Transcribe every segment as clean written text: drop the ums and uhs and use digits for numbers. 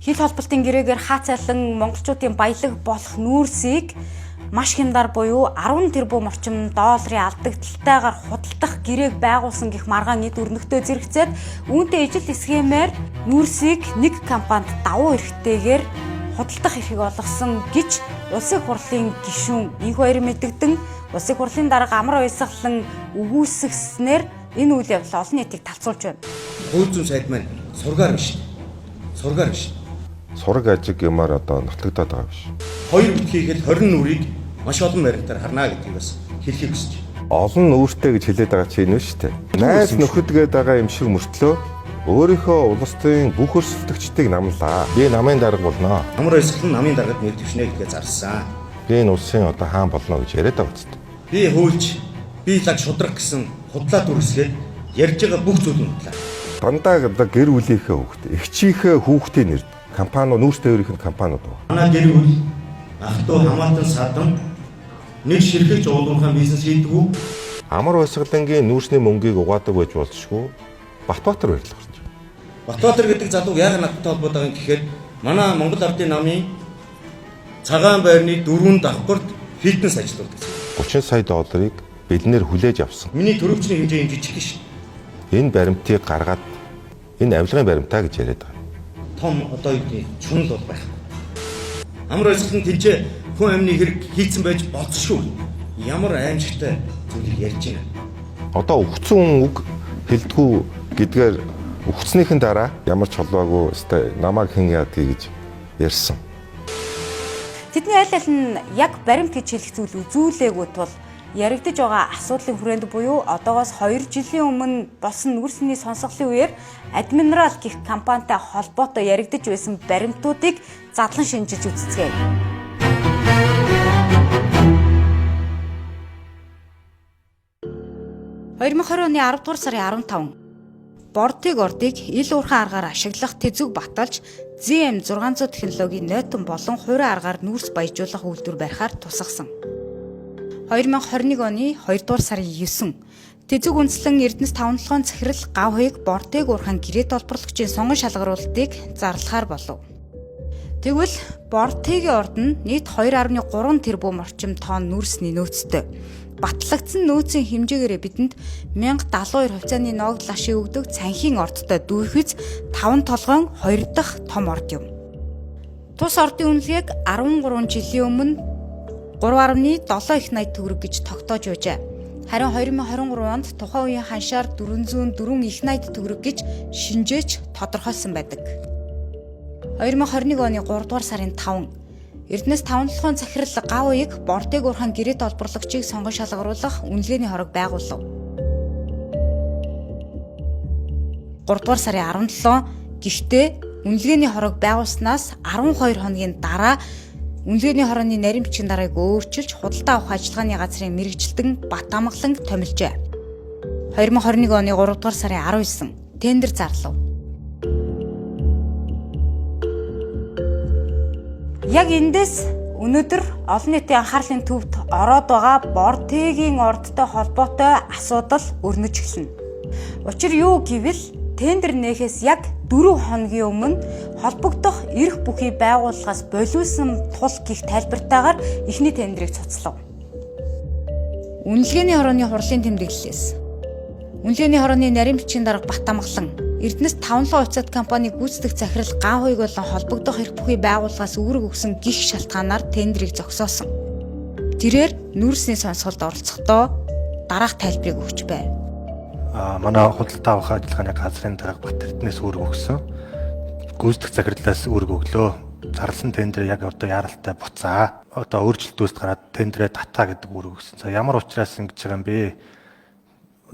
Хил холболтын гэрээгээр хаацайлан монголчуудын баялаг болох нүүрсийг маш хямдар буюу 10 тэрбум орчим долларын алдагдлалтайгаар худалдах гэрээг байгуулсан гэх маргаан эд өрнөгтөө зэрэгцээд үүнтэй ижил схемээр нүүрсийг нэг компанид давуу эрхтэйгээр худалдах эрхийг олгосон гэж улсын хурлын гишүүн энх баяр мэдэгдэн улсын хурлын дарга амар баясгалан өгүүлсгснээр энэ үйл явдал олон нийтийг талцуулж байна. Хууль зүйн сайд маань сургаар биш. Сураг ажиг юмар одоо нотогдоод байгаа биш. Хоёр бүтхийхэд 20 нүрийг маш олон баримтаар харна гэдгийг бас хэлхийг хүсэж байна. Олон нүүртэй гэж хэлээд байгаа чинь энэ шүү дээ. Найз нөхөдгээд байгаа юм шиг мөртлөө өөрийнхөө улсын бүх өрсөлдөгчдийг намлаа. Би намын дарга болно. Амар баясгалан намын даргад нэр дэвшнэ гэдгээ зарсан. Би энэ улсын одоо хаан болно гэж яриад байгаа үстэй. Би хуульч, би лаг шудраг гэсэн худлаа дүрсгээд ярьж байгаа бүх зүйл нь худлаа. Дандаа одоо гэр бүлийнхээ хүүхдээ, эгчийнхээ хүүхдийн нэр компани нүүрстэй өөрийнх нь компаниуд байна. Манай гэр бүл ах トゥ хамаатан садан нэг ширхэг жуулуурхан бизнес хийдэг үү? Амар баясгалангийн нүүрсний мөнгийг угаадаг байж болзошгүй Батбаатар барилга гарч байна. Батбаатар гэдэг залуу яагаад надтай холбоод байгаа юм гэхээр манай Монгол Ардын намын цагаан байрны 4 давхарт фитнес ажилладаг. 30 сая долларыг бэлнээр хүлээж авсан. Миний төрөвчний хэмжээ юм жижиг шүү. Энэ баримтыг гаргаад энэ авилгын баримтаа гэж яриад байгаа. Том одоо юу чунал бол байх. Амар баясгалан тэнцээ хүн амны хэрэг хийцэн байж болцсохгүй. Ямар аимшигтай зүйлийг ярьж байна. Одоо өгцөн үг хэлдэггүй гэдгээр өгцснийхэн дараа ямар ч холбоогүй өстой намайг хэн яадгийг гэж ярьсан. Тэдний аль аль нь яг баримт гэж хэлэх зүйл үзүүлээгүй тул яригдж байгаа асуудлын хүрээнд буюу одоогоос 2 жилийн өмнө болсон нүүрсний сонсголын үеэр Адмирал гэх компанитай холбоотой яригдж байсан баримтуудыг задлан шинжилж үзцгээе. (2020 оны 10 дугаар сарын 15 Бортыг ордыг ил уурхайн аргаар ашиглах тэзүг баталж ZM600 технологийн нойтон болон хуурай аргаар нүүрс баяжуулах үйлдвэр барихаар тусгасан. 2021 оны 2 дугаар сарын 9 тэзүг үндэслэн Эрдэнэс 5-7 захирал Гавхыг Бортыг уурхайн гэрээ толборлагчийн сонгон шалгаруулалтыг зарлахаар болов. Тэгвэл Бортыгийн орд нь нийт 2.3 тэрбум орчим тонн нүүрсний нөөцтэй. Батлагдсан нөөцийн хэмжээгээр бидэнд 1072 хувьцааны ногдол ашиг өгдөг цанхийн ордтой дүүрхэц 5 толгойн 2 дахь том орд юм. Тус ордын үнэлгээг 13 жилийн өмнө 3.7 их найт төгрөг гэж тогтоож байжээ. Харин 2023 онд тухайн үеийн ханшаар 404 их найт төгрөг гэж шинжээч тодорхойлсон байдаг. 2021 оны 3 дугаар сарын 5 Эрдэнэс 5-7 захирал Гавхыг Бортыг уурхайн гэрээ толборлагчийг сонгон шалгаруулах үнэлгээний хорог байгуулав. 3 дугаар сарын 17 гэхдээ үнэлгээний хорог байгуулснаас 12 хоногийн дараа үнэлгээний хорооны нарийн бичгийн дарааг өөрчилж худалдаа авах ажиллагааны газрын мэргэжилтэн Бат Амгалан томилжээ. 2021 оны 3 дугаар сарын 19 тендер зарлав. Яг эндээс өнөөдөр олон нийтийн анхаарлын төвд ороод байгаа Бортыгийн ордтой холбоотой асуудал өрнөж эхэлнэ. Учир юу гэвэл тендер нээхээс яг 4 хоногийн өмнө холбогдох эрх бүхий байгууллагаас болиулсан тул гих тайлбартаагаар эхний тендерийг цуцлав. Үнэлгээний хорооны хурлын тэмдэглэлээс үнэлгээний хорооны нарийн бичгийн дарга Бат Амгалан Эрдэнэс 5-7 уцаад компани гүйцэтгэх захирал Гавхыг болон холбогдох эрх бүхий байгууллагаас үүрэг өгсөн гих шалтгаанаар тендерийг зогсоосон. Тэрээр нүүрсний сонсголд оролцохдоо дараах тайлбарыг өгч байв. Манай худалдаа авах ажиллагааны газрын дарга Бат Эрдэнэс үүрэг өгсөн. Гүйцэтгэх захирлаас үүрэг өглөө. Зарласан тендер яг одоо яаралтай буцаа. Одоо өөрчлөлтөөс гараад тендерээ татаа гэдэг үүрэг өгсөн. За ямар учраас ингэж байгаа юм бэ?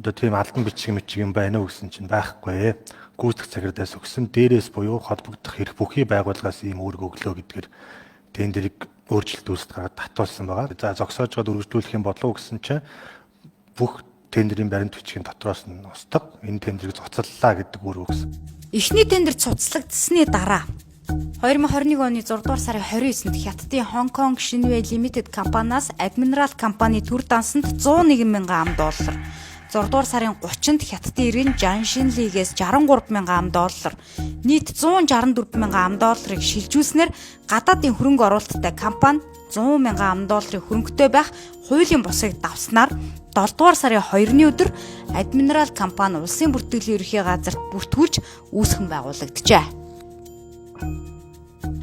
Одоо тийм алдан бичиг юм байна уу гэсэн чинь байхгүй. Гүйцэтгэх захирлаас өгсөн дээрээс буюу холбогдох эрх бүхий байгууллагаас ийм үүрэг өглөө гэдгээр тендерийг өөрчлөлтөөс гараад татуулсан байгаа. За зогсоож гад үргэлжлүүлэх юм болов уу гэсэн чинь бүх тендерийн баримт бичгийн дотроос нь устгах энэ тендерийг цуцаллаа гэдэг үүрэг өгсөн. Эхний тендер цуцлагдсны дараа 2021 оны 6 дугаар сарын 29-нд Хятадын Hongkong Shinway Limited компаниас Admiral компани төр дансанд 101 мянган ам доллар, 6 дугаар сарын 30-нд Хятадын иргэн Жан Шинлигээс 63,000 ам доллар, нийт 164,000 ам долларыг шилжүүлснээр гадаадын хөрөнгө оруулалттай компани 100,000 ам долларын хөрөнгөтэй байх хуулийн бусыг давснаар 7 дугаар сарын 2-ны өдөр Адмирал компани улсын бүртгэлийн ерөнхий газарт бүртгүүлж үүсгэн байгуулагджээ.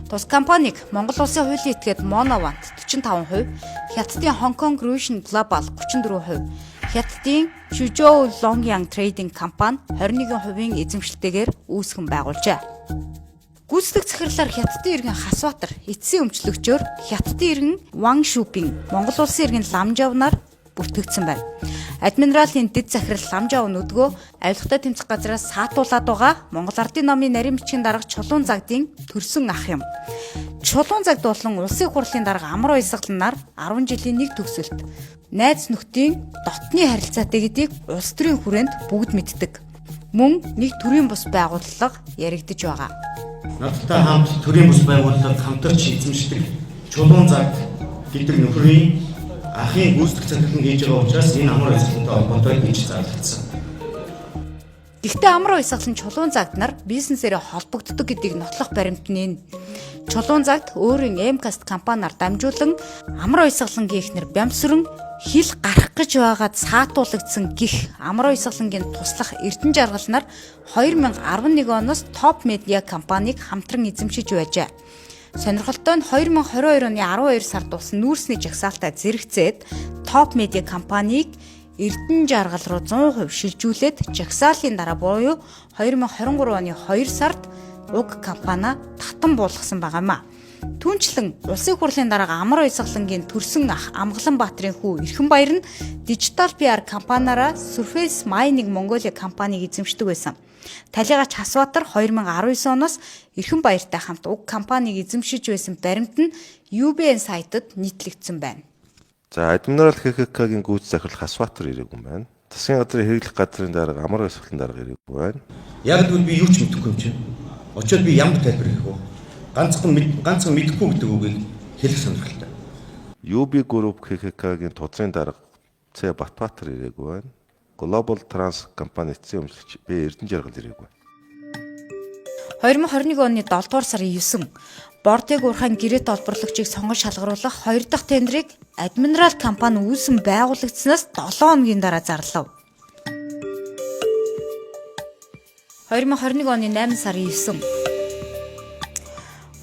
Тус компаниг Монгол улсын хуулийн этгээд Monovant 45%, Хятадын Hong Kong Russian Global 34%, Хятадын Suzhou Longyang Trading компани 21% эзэмшилтэйгээр үүсгэн байгуулжээ. Гүйцэтгэх захирлаар Хятадын иргэн Хасбатар эцсийн өмчлөгчөөр Хятадын иргэн Wang Shuping Монгол улсын иргэн Ламжавнаар бүртгэгдсэн байна. Адмиралийн дэд захирал Ламжав нүдгөө авилгатай тэмцэх газраас саатуулаад байгаа Монгол Ардын намын нарийн бичгийн дарга Чулуун Загдын төрсөн ах юм. Чулуун Загд болон улсын хурлын дарга Амар Баясгаланаар 10 жилийн нэг төгсөлт найз нөхдийн дотны харилцаатай гэдгийг улс төрийн хүрээнд бүгд мэддэг. Мөн нэг төрийн бус байгууллага яригдж байгаа. Надтай хамт төрийн бус байгууллага хамтарч эзэмшдэг Чулуун Загд гэдэг нөхрийн ахын гүйцэтгэх захирал нь хийж байгаа учраас энэ Амар Баясгалантай холбоотой гэж зарлагдсан. Гэхдээ Амар Баясгалан Чулуун Загд нар бизнесээрээ холбогддог гэдгийг нотлох баримт нь. Чулуун Загд өөрийн Mcast компаниар дамжуулан Амар Баясгалангийн эхнэр Бямсүрэн хил гарах гэж байгаад саатуулагдсан гих Амар Баясгалангийн туслах Эрдэнэ жаргал нар 2011 оноос Top Media компанийг хамтран эзэмшиж байжээ. Сонирхолтой нь 2022 оны 12 сард болсон нүүрсний жагсаалтаа зэрэгцээд Top Media компанийг Эрдэнэ жаргал руу 100% шилжүүлээд жагсаалын дараа буюу 2023 оны 2 сард уг компани татан буулгасан байгаамаа. Түүнчлэн улсын хурлын дарга Амар Баясгалангийн төрсөн ах Амгаланбаатарын хүү Эрхэнбаяр нь Digital PR компаниараа Surface Mining Mongolia компанийг эзэмшдэг байсан. Талигач Хасбатар 2019 оноос Эрхэнбаяртай хамт уг компанийг эзэмшиж байсан баримт нь UBN сайтад нийтлэгдсэн байна. За Адмирал ХХК-гийн гүйцэтгэх захирал Хасбатар ирээгүй юм байна. Засгийн газрын хэрэглэх газрын дарга Амар Баясгалан дарга ирээгүй байна. Яг л би юу ч мэдэхгүй юм чинь. Очоод би ямар тайлбар хийх вэ? Ганцхан мэдэхгүй гэдэг үгийг хэлэх сонирхолтой. UB Group ХХК-гийн тузрын дарга Ц Батбаатар ирээгүй байна. Global Trans компани эцсийн өмчлөгч Б Эрдэнэ жаргал ирээгүй. 2021 оны 7 дугаар сарын 9 Бортыг уурхайн гэрээт олборлогчийг сонгон шалгаруулах 2 дахь тендерийг Адмирал компани үүсэн байгуулагдсанаас 7 хоногийн дараа зарлав. 2021 оны 8 сарын 9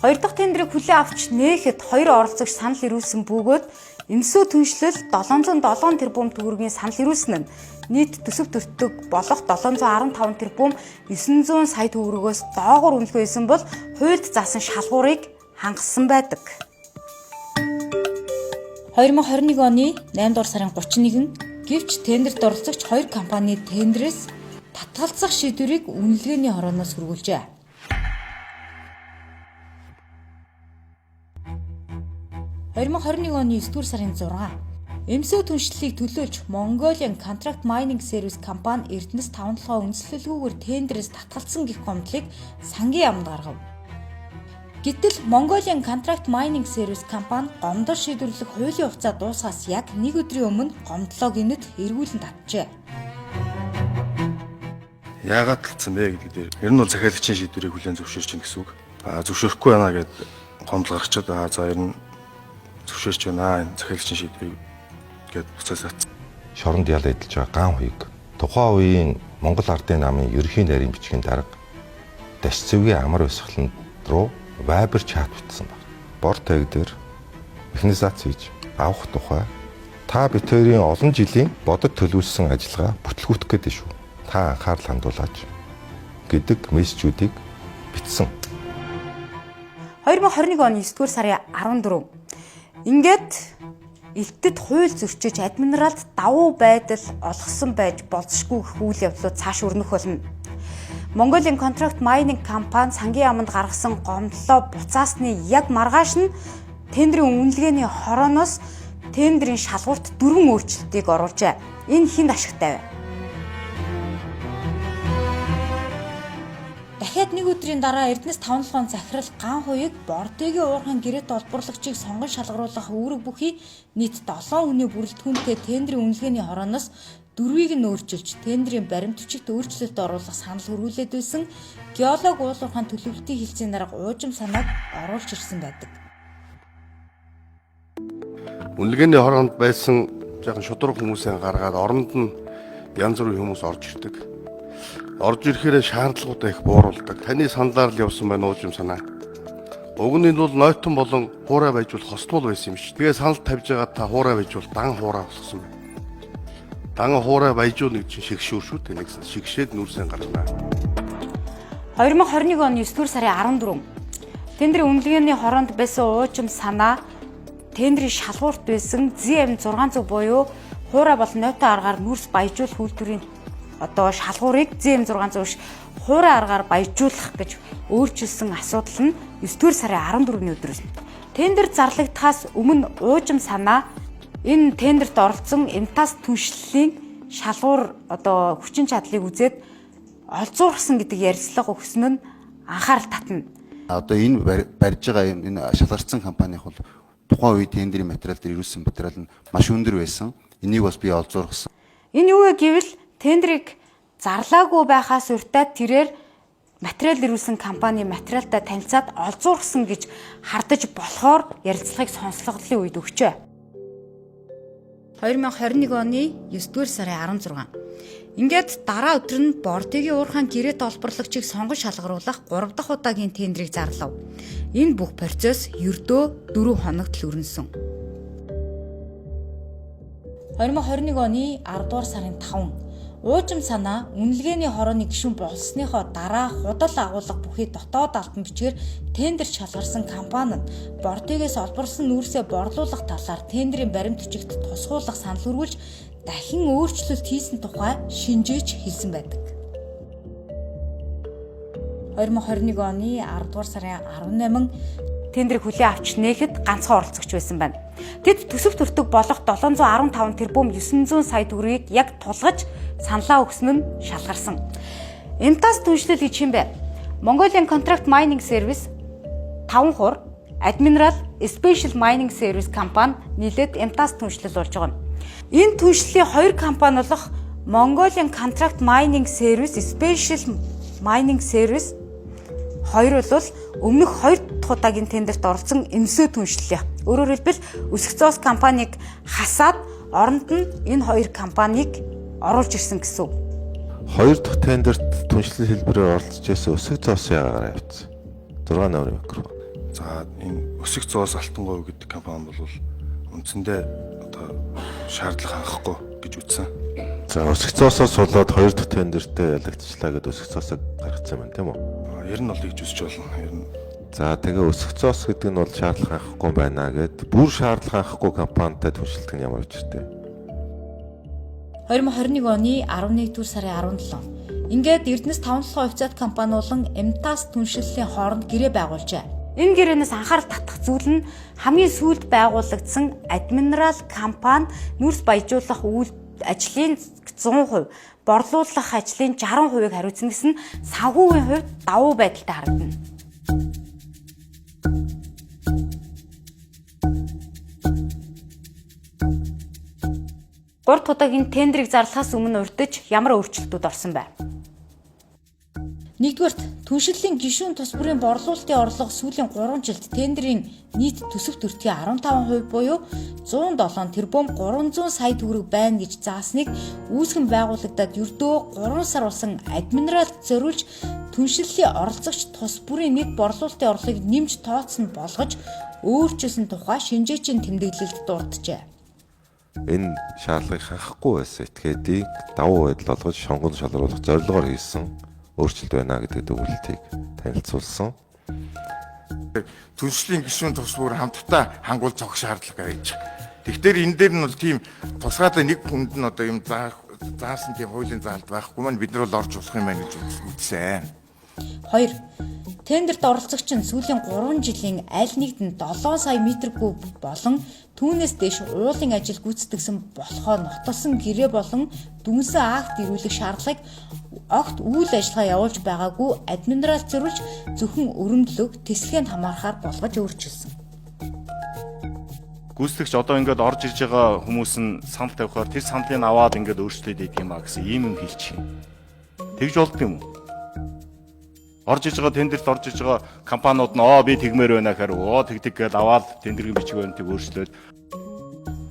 2 дахь тендерийг хүлээн авч нээхэд 2 оролцогч санал ирүүлсэн бөгөөд эмсүү түншлэл 707 тэрбум төгрөгийн санал ирүүлсэн нь нийт төсөв төртөг болох 715 тэрбум 900 сая төгрөгөөс доогуур үнэлгээ хийсэн бол хуульд заасан шалгуурыг хангасан байдаг. 2021 оны 8 дугаар сарын 31 гэвч тендерт оролцогч 2 компани тендерээс татгалзах шийдвэрийг үнэлгээний хорооноос хүргүүлжээ. 2021 оны 9 дугаар сарын 6 эмсүү түншлэлийг төлөөлж Mongolian Contract Mining Service компани Эрдэнэс 5-7 үнэлэлгүйгээр тендерээс татгалзсан гэх гомдлыг сангийн яамд гаргав. Гэтэл Mongolian Contract Mining Service компани гомдол шийдвэрлэх хуулийн хугацаа дуусгаас яг 1 өдрийн өмнө гомдлоо гинэд эргүүлэн татжээ. Яагаад талцсан бэ гэдэг дээр ер нь бол захиалагчийн шийдвэрийг хүлээн зөвшөөрч чинь гэсэн үг. Зөвшөөрөхгүй байна гэдэг гомдол гарчаад за ер нь зөвшөөрч байна энэ захиалагчийн шийдвэрийг гэд буцаасаа Шоронд ял эдэлж байгаа ган хуйг тухайн үеийн Монгол Ардын намын ерөнхий нарийн бичгийн дарга Дашцэвгийн Амар Баясгалан руу Viber чат бичсэн баг. Бор таг дээр механизац хийж авах тухай та бид хоёрын олон жилийн бодод төлөвлөсөн ажиллагаа бүтлгүүтэх гэдэг шүү. Та анхаарал хандуулаач гэдэг мессежүүдийг бичсэн. 2021 оны 9 дугаар сарын 14 ингээд элтэд хууль зөрчиж адмиралд давуу байдал олгосон байж болзошгүй үйл явдлууд цааш өрнөх болно. Mongolian Contract Mining компани сангийн яамд гаргасан гомдлоо буцаасны яг маргааш нь тендерийн үнэлгээний хорооноос тендерийн шалгуурт 4 өөрчлөлтийг оруулжээ. Энэ хэнд ашигтай вэ? Дахиад 1 өдрийн дараа Эрдэнэс 5-7 захирал ган хуйг Бортыгийн уурхайн гэрээт олборлогчийг сонгон шалгаруулах үүрэг бүхий нийт 7 хүний бүрэлдэхүүнтэй тендерийн үнэлгээний хорооноос 4-ийг нь өөрчилж тендерийн баримт бичигт өөрчлөлт оруулах санал хүргүүлээд байсан геолог уулуурхаан төлөвлөлтийн хэлцээний дарга уужим санааг оруулж ирсэн байдаг. Үнэлгээний хороонд байсан жоохон шудраг хүмүүсээ гаргаад оронд нь янз бүрийн хүмүүс орж ирдэг. Орж ирэхээр шаардлагуудаа их бууруулдаг. Таны саналаар л явсан байна уужим санаа. Уг нь бол нойтон болон хуурай байжуул хостмол байсан юм шиг. Тэгээ санал тавьж байгаа та хуурай байжуул дан хуурай болгосон байна. Дан хуурай байжуул нэг чинь шигшүүр шүү дээ. Нэгсэн шигшээд нүрсэн гаргана. 2021 оны 9 дугаар сарын 14 тендерийн үнэлгээний хороонд байсан уужим санаа тендерийн шалгуурт байсан ZM 600 буюу хуурай болон нойтон аргаар нүрс баяжуул үйлдвэрийн шалгуурыг ZM 600 биш хуурай аргаар баяжуулах гэж өөрчилсөн асуудал нь 9 дугаар сарын 14-ний өдрөөс. Тендер зарлагдахаас өмнө уужим санаа энэ тендерт оролцсон МТАС түншлэлийн шалгуур хүчин чадлыг үзээд олзуурсан гэдэг ярилцлага өгсөн нь анхаарал татна. Энэ барьж байгаа энэ шалгарсан компанийн бол тухайн үе тендерийн материал дээр ирүүлсэн материал нь маш өндөр байсан. Энийг бас би олзуургасан. Энэ юу вэ гэвэл тендерийг зарлаагүй байхаас урьдаа тэрээр материал ирүүлсэн компани материалтай танилцаад олзуургасан гэж хардаж болохоор ярилцлагыг сонслогдлын үед өгчөө. 2021 оны 9 дугаар сарын 16. Ингээд дараа өдөр нь Бортигийн уурхаан гэрээт олборлагчийг сонгон шалгаруулах 3 дахь удаагийн тендерийг зарлав. Энэ бүх процесс ердөө 4 хоногт л өрнөсөн. 2021 оны 10 дугаар сарын 5 уужим санаа үнэлгээний хорооны гишүүн болсныхоо дараа худал агуулга бүхий дотоод алтан бичгээр тендер шалгарсан компани нь Бортигээс олборлсон нүүрсээ борлуулах талаар тендерийн баримт бичигт тусгуулах санал хүргүүлж дахин өөрчлөлт хийсэн тухай шинжээж хэлсэн байдаг. 2021 оны 10 дугаар сарын 18 тендерийг хүлээн авч нээхэд ганцхан оролцогч байсан байна. Тэд төсөв төртөг болох 715 тэрбум 900 сая төгрөгийг яг тулгаж саналаа өгсөн нь шалгарсан. МТАС түншлэл гэж юм бэ? Mongolian Contract Mining Service 5 хур, Admiral Special Mining Service компани нийлээд МТАС түншлэл болж байгаа юм. Энэ түншлэлийн хоёр компани болох Mongolian Contract Mining Service, Special Mining Service хоёр бол өмнөх 2 дахь удаагийн тендерт оролцсон эмсөө түншлэлээ. Өөрөөр хэлбэл Өсөх зоос компанийг хасаад оронд нь энэ хоёр компанийг оруулж ирсэн гэсэн үг. 2 дахь тендерт түншлэл хэлбэрээр оролцож байсан Өсөх зоосын ягаар авчихсан. 6 нойрын микро. За энэ Өсөх зоос алтан говь гэдэг компани бол үндсэндээ шаардлага хангахгүй гэж үзсэн. За Өсөх зоосоос болоод 2 дахь тендертэй ялагдчихлаа гэдээ Өсөх зоосыг гаргацсан байна тийм үү? Ер нь бол тэгж үзэж болно. Ер нь. За тэгээ Өсөх зоос гэдэг нь бол шаардлага хангахгүй байна гэд бүр шаардлага хангахгүй компанитай түншлэлт нь ямар учиртай? 2021 оны 11 дугаар сарын 17. Ингээд Эрдэнэс 5 официат компани болон МТАС түншлэлийн хооронд гэрээ байгуулжээ. Энэ гэрээнээс анхаарал татах зүйл нь хамгийн сүүлд байгуулагдсан Admiral компани нүрс баяжуулах үйл ажлын 100%, борлуулах ажлын 60%-ыг хариуцсан гэсэн санхүүгийн хувьд давуу байдалтай харагдана. Гурван удаагийн тендерийг зарлахаас өмнө урьдч ямар өөрчлөлтүүд орсон бэ? Нэгдүгээрт түншлэлийн гишүүн тус бүрийн борлуулалтын орлого сүүлийн 3 жилд тендерийн нийт төсөв төртгийн 15% буюу 107 тэрбум 300 сая төгрөг байна гэж заасныг үүсгэн байгуулагдаад ердөө 3 сар болсон Admiral зориулж түншлэлийн оролцогч тус бүрийн нийт борлуулалтын орлогыг нэмж тооцсон болгож өөрчилсөн тухай шинжээчийн тэмдэглэлд дурджээ. Энэ шаардлагыг хангахгүй байсан этгээдийг давуу байдал олгож шонгон шалгаруулах зорилгоор хийсэн өөрчлөлт байна гэдэг дүгнэлтийг танилцуулсан. Түншлэлийн гишүүн тус бүр хамтдаа хангуул зогх шаардлага гэж. Тэгэхээр энэ дээр нь бол тийм тусгаатай нэг хүнд нь одоо юм заасан тийм хуулийн заалт байхгүй маань бид нар бол орж болох юм байна гэж үзсэн. 2. Тендерт оролцогч нь сүүлийн 3 жилийн аль нэгдэнд 7 сая метр куб болон түүнээс дээш уулын ажил гүйцэтгэсэн болохоо нотолсон гэрээ болон дүнсэн акт ирүүлэх шаардлагыг огт үйл ажиллагаа явуулж байгаагүй Admiral зориулж зөвхөн өрөмдлөг тэсэлгээнд хамаарахаар болгож өөрчилсөн. гүйцэтгэгч одоо ингээд орж ирж байгаа хүмүүс нь санал тавихаар тэр саналыг аваад ингээд өөрчлөлт хийдэг юм а гэсэн ийм юм хэлчих юм. Тэгж болд юм уу? Орж иж байгаа тендерт орж иж байгаа компаниуд нь би тэгмээр байна гэхээр тэгдэг гээд аваад тендерийн бичиг баримтыг өөрчлөөд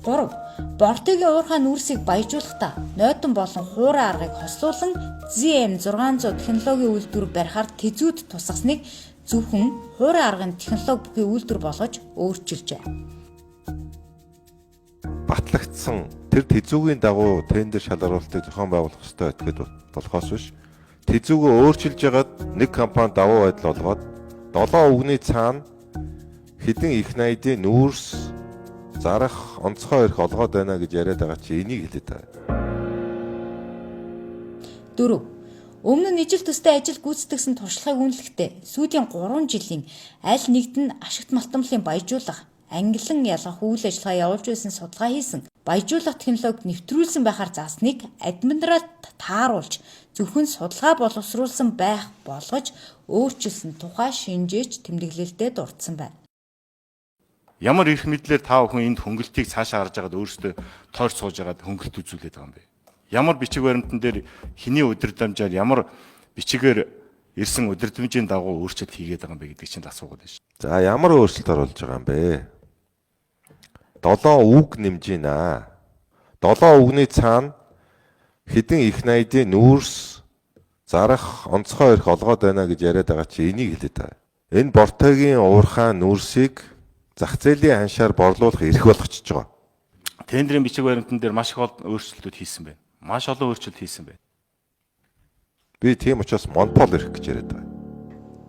3. Бортыгийн уурхай нүүрсийг баяжуулахдаа нойтон болон хуурай аргыг хослуулан ZM600 технологийн үйлдвэр барихаар тэзүүд тусгасныг зөвхөн хуурай аргын технологи бүхий үйлдвэр болгож өөрчилжээ. Батлагдсан тэр тэзүүгийн дагуу тендер шалгаруулалтыг зохион байгуулах ёстой этгээд болохоос биш тэзүүгөө өөрчилж ягаад нэг компани давуу байдал олгоод 7 үгний цаана хэдэн их найдын нүүрс зарах онцгой эрх олгоод байна гэж яриад байгаа чи энийг хэлээд байгаа. 4. Өмнө нь ижил төстэй ажил гүйцэтгэсэн туршлагыг үнэлэхдээ сүүлийн 3 жилийн аль нэгд нь ашигт малтамлын баяжуулах, ангилан ялгах үйл ажиллагаа явуулж байсан судалгаа хийсэн. Баяжуулах технологи нэвтрүүлсэн байхаар заасныг администрат тааруулж зөвхөн судалгаа боловсруулсан байх болгож өөрчилсөн тухай шинжээч тэмдэглэлтэд дурдсан байна. ямар эрх мэдлээр та бүхэн энд хөнгөлтийг цаашаа харж байгаад өөрсдөө тойрч сууж байгаад хөнгөлт үзүүлээд байгаа юм бэ? Ямар бичиг баримтан дээр хэний удирдамжаар ямар бичигээр ирсэн удирдамжийн дагуу өөрчлөлт хийгээд байгаа юм бэ гэдэг чинь асуугаад байна шүү. За ямар өөрчлөлт оруулж байгаа юм бэ? 7 үг нэмж байна. 7 үгний цаана хэдэн их найдын нүүрс зарах онцгой эрх олгоод байна гэж яриад байгаа чи энийг хэлээд байгаа. Энэ Бортогийн уурхай нүүрсийг зах зээлийн ханшаар борлуулах эрх болгочихж байгаа. Тендерийн бичиг баримтан дээр маш их өөрчлөлтүүд хийсэн байна. Маш олон өөрчлөлт хийсэн байна. Би тийм учраас монопол эрх гэж яриад байгаа.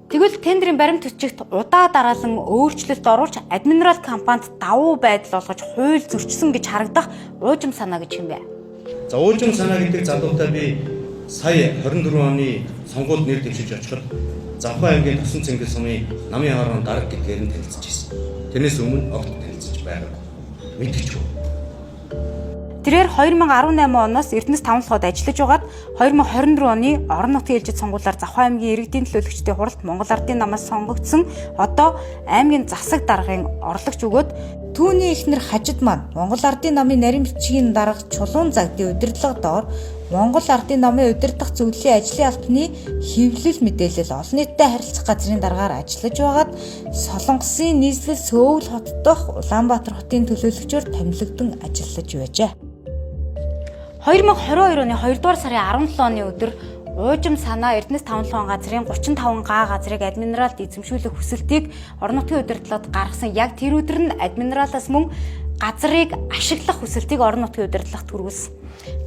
Тэгвэл тендерийн баримт төчигт удаа дараалан өөрчлөлт оруулж администрат компанид давуу байдал олгож хууль зөрчсөн гэж харагдах уужим санаа гэж юм бэ? За уужим санаа гэдэг залуутай би сая 24 оны сонгуульд нэр дэвшиж очиход Завхан аймгийн Тосон Цэнгэл сумын намын хараан дарга гэдгээр нь танилцж ирсэн. Тэрнээс өмнө огт танилцж байгаагүй. Мэдчихв. Тэрээр 2018 оноос Эрдэнэс тавнлахад ажиллаж байгаад 2024 оны орон нутгийн ээлжид сонгуулиар Завхан аймгийн иргэдийн төлөөлөгчдийн хуралд Монгол Ардын намаас сонгогдсон одоо аймгийн засаг даргын орлогч өгөөд түүний эхнэр Хажид маань Монгол Ардын намын нарийн бичгийн дарга Чулуун Загдын удирдлага доор Монгол Ардын намын удирдах зөвлөлийн ажлын албаны хэвлэл мэдээлэл олон нийтэд харилцах газрын даргаар ажиллаж байгаад Солонгосын нийслэл Сөүл хот дахь Улаанбаатар хотын төлөөлөгчөөр томилогдсон ажиллаж байжээ. 2022 оны 2 дугаар сарын 17 оны өдөр уужим санаа Эрдэнэс тавнлахын газрын 35 га газрыг администралд эзэмшүүлэх хүсэлтийг орон нутгийн удирдлагад гаргасан яг тэр өдөр нь администралаас мөн газрыг ашиглах хүсэлтийг орон нутгийн удирдлагт хүргэсэн.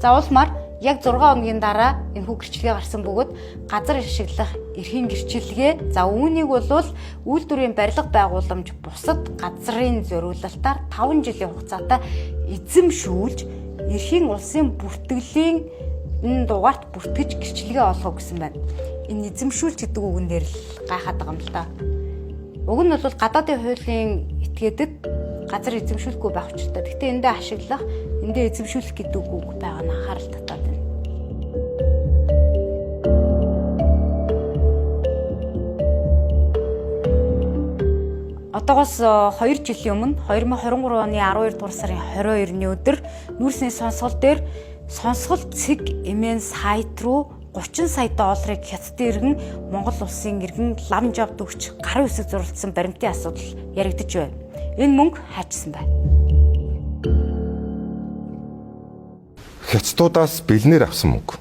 За улмаар яг 6 хоногийн дараа энэхүү гэрчлэгээ гарсан бөгөөд газар ашиглах эрхийн гэрчлэгээ за үүнийг бол үйлдвэрийн барилга байгууламж бусад газрын зориулалтаар 5 жилийн хугацаатай эзэмшүүлж эрхийн улсын бүртгэлийн дугаарт бүртгэж гэрчлэгээ олгох гэсэн байна. Энэ эзэмшүүлж гэдэг үгэн дээр л гайхаад байгаа юм л да. Уг нь бол гадаадын хуулийн этгээдэд газар эзэмшүүлэхгүй байх учиртай. Гэхдээ эндээ ашиглах, эндээ эзэмшүүлэх гэдэг үг байгаа нь анхаарал татаад байна. Одоогоос 2 жилийн өмнө 2023 оны 12 дугаар сарын 22-ны өдөр нүүрсний сонсгол дээр сонсгол цэг эмэн сайт руу 30 сая долларыг хятадын иргэн Монгол улсын иргэн лам жавд өгч гарын үсэг зурулсан баримтын асуудал яригдж байна. Энэ мөнгө хайчсан байна. Хятадуудаас бэлнээр авсан мөнгө.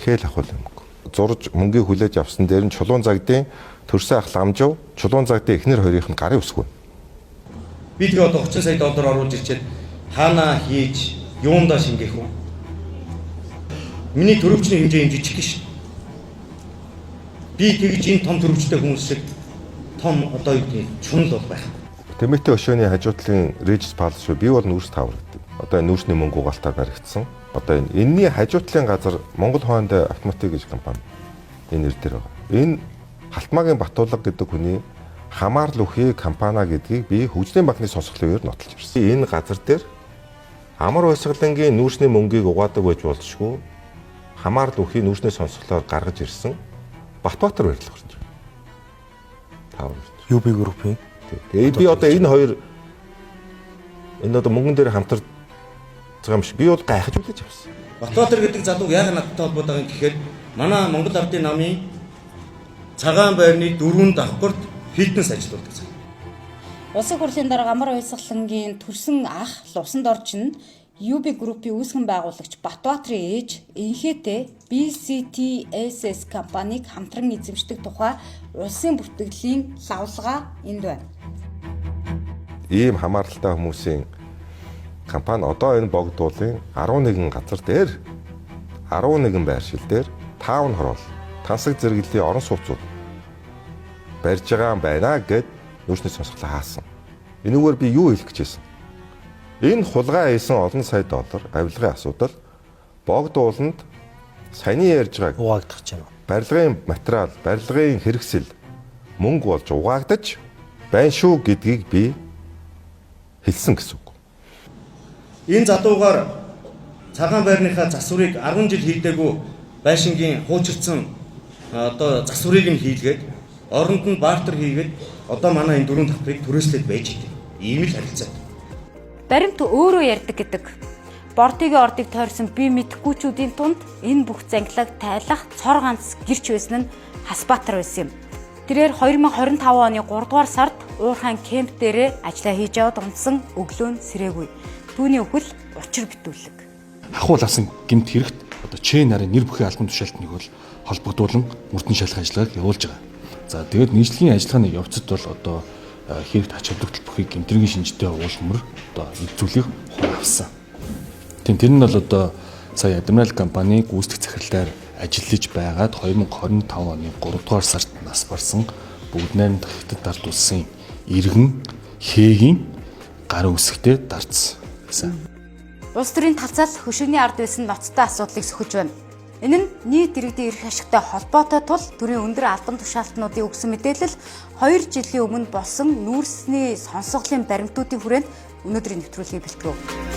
Хэл ахвал мөнгө. Зурж мөнгийг хүлээж авсан дээр нь Чулуун Загдын төрсөн ах ламжав, Чулуун Загдын эхнэр хоёрын гарын үсэг байна. Би тэгээ одоо 30 сая доллар оруулж ирчээд хаана хийж юундаа шингээх вэ? Миний төрөвчний хэмжээ жижиг ш. Би тэгж энэ том төрөвчтэй хүмүүс шиг том одоо юу гэдэг чунал бол байх. Тэмээтэй өшөөний хажуутлын Regis Palace би бол нүүрс таврагдав. Одоо энэ нүүрсний мөнгө угаалтаар баригдсан. Одоо энэний хажуутлын газар Монгол Hyundai Автоматик гэж компани энэ нэр дээр байгаа. Энэ Халтмаагийн Батуулга гэдэг хүний хамаарл үхий компани гэдгийг би Хөгжлийн банкны сонсголын үеэр нотолж ирсэн. Энэ газар дээр амар уйсгалангийн нүүрсний мөнгийг угаадаг байж болзошгүй хамаарл үхий нүүрсний сонсголоор гаргаж ирсэн Батбаатар барилга гарч байна. Тавар. UB группийн. Тэгээд би одоо энэ хоёр Энэ одоо мөнгөн дээр хамтарч байгаа юм шиг би бол гайхаж үлээж авсан. Батбаатар гэдэг залуу яг надтай холбоотой байгаа юм гэхээр манай Монгол Ардын намын цагаан байрны 4 давхарт фитнес ажилладаг зүйл. Улсын хурлын дараа Амар Баясгалангийн төрсөн ах Лувсанд орчин UB группийн үүсгэн байгуулагч Батбаатарын ээж энхээтэй BCTSS компанийг хамтран эзэмшдэг тухай улсын бүртгэлийн лавлгаа энд байна. Ийм хамааралтай хүмүүсийн компани одоо энэ богдуулын 11 газар дээр 11 байршил дээр 5 хороол тансаг зэрэглэлийн орон сууцуд барьж байгаа юм байна гэд нүүрсний сонсголоо хаасан. Энэгээр би юу хэлэх гэж байсан? Энэ хулгай хийсэн олон сая доллар авилгын асуудал богдууланд саяны ярьж байгааг Угаагдах юм. барилгын материал, барилгын хэрэгсэл мөнгө болж угаагдаж байна шүү гэдгийг би хэлсэн гэсэн үг. Энэ залуугаар цагаан байрныхаа засварыг 10 жил хийдэггүй байшингийн хуучирсан одоо засварыг нь хийлгээд оронд нь бартер хийгээд одоо манай энэ 4 давхрыг түрээслээд байж идэв. Ийм л харилцаа. Баримт өөрөө ярьдаг гэдэг. Бортигийн ордыг тойрсон би мэдхгүйчүүдийн тунд энэ бүх зангилаг тайлах цор ганц гэрч байсан нь Хасбаатар байсан юм. Тэрээр 2025 оны 3 дугаар сард Уурхайн кемп дээрээ ажиллаа хийж яваад унтсан өглөө нь сэрээгүй. Түүний өхөл учир битүүлэг. Ахуул авсан гэмт хэрэгт одоо Ч нарын нэр бүхий албан тушаалтныг бол холбогдуулан мөрдөн шалгах ажиллагааг явуулж байгаа. За тэгээд нийслэлийн ажиллагааны явцад бол одоо хэрэгт ач холбогдол бүхий гэмтрийн шинжтэй уулмөр одоо эзүүлэх хор авсан. Тэр нь бол одоо сая Адмирал компани гүйцэтгэх захирлаар ажиллаж байгаад 2025 оны 3 дугаар сард нас барсан бүгд найрамд хятад дард улсын иргэн хээгийн гар үсгтээ дарцсан гэсэн. Улс төрийн талцаал хөшөөний ард байсан ноцтой асуудлыг сөхөж байна. Энэ нь нийт иргэдийн эрх ашигтай холбоотой тул төрийн өндөр албан тушаалтнуудын өгсөн мэдээлэл 2 жилийн өмнө болсон нүүрсний сонсголын баримтуудын хүрээнд өнөөдрийн нэвтрүүлгийг бэлтгэв.